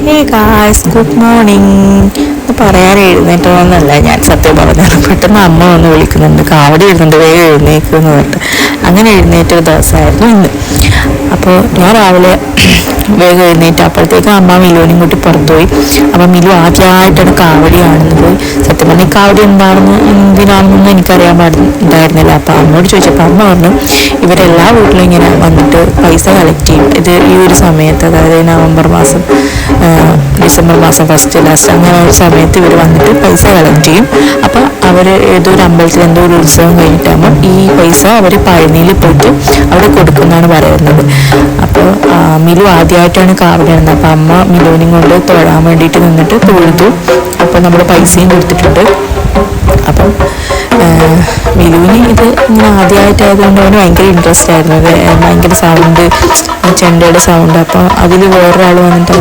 Hey guys, good morning. ഇത് പറയാൻ എഴുന്നേറ്റോന്നല്ല, ഞാൻ സത്യം പറഞ്ഞത് പെട്ടെന്ന് അമ്മ വന്ന് വിളിക്കുന്നുണ്ട്, കാവടി എഴുതുന്നുണ്ട്, വേഗം എഴുന്നേക്കുമെന്ന് പറഞ്ഞിട്ട്. അങ്ങനെ എഴുന്നേറ്റൊരു ദിവസമായിരുന്നു ഇന്ന്. അപ്പോൾ ഞാൻ രാവിലെ വേഗം എഴുന്നേറ്റ് അപ്പോഴത്തേക്ക് അമ്മ മിലുവിനെയും കൂട്ടി പുറത്തുപോയി. അപ്പം മിലു ആദ്യമായിട്ടാണ് കാവടി കാണുന്നത്. സത്യം പറഞ്ഞാൽ കാവടി എന്താണെന്ന് എന്തിനാണെന്നൊന്നും എനിക്കറിയാൻ പാടുണ്ടായിരുന്നില്ല. അപ്പം അമ്മയോട് ചോദിച്ചപ്പോൾ അമ്മ പറഞ്ഞു, ഇവരെല്ലാ വീട്ടിലും ഇങ്ങനെ വന്നിട്ട് പൈസ കളക്ട് ചെയ്യും. ഇത് ഈ ഒരു സമയത്ത്, അതായത് നവംബർ മാസം, ഡിസംബർ മാസം ഫസ്റ്റ് ലാസ്റ്റ് അങ്ങനെ ഒരു സമയത്ത് ഇവർ വന്നിട്ട് പൈസ കളക്ട് ചെയ്യും. അപ്പോൾ അവർ ഏതോ ഒരു അമ്പലത്തിൽ എന്തോ ഒരു ഉത്സവം കഴിഞ്ഞിട്ടാകുമ്പോൾ ഈ പൈസ അവർ പഴനിയിൽ പോയിട്ട് അവിടെ കൊടുക്കുമെന്നാണ് പറയുന്നത്. അപ്പോൾ മിലു ആദ്യമായിട്ടാണ് കാവടി കാണുന്നത്. അപ്പോൾ അമ്മ മിലുവിനെയും കൊണ്ട് തൊഴാൻ വേണ്ടിയിട്ട് നിന്നിട്ട് തൊഴുതു. അപ്പോൾ നമ്മൾ പൈസയും കൊടുത്തിട്ടുണ്ട്. അപ്പം മിലുവിന് ഇത് ഇങ്ങനെ ആദ്യമായിട്ടായതുകൊണ്ട് അവന് ഭയങ്കര ഇൻട്രസ്റ്റ് ആയിരുന്നു. അത് ഭയങ്കര സൗണ്ട്, ചെണ്ടയുടെ സൗണ്ട്. അപ്പോൾ അതിൽ വേറൊരാൾ വന്നിട്ട്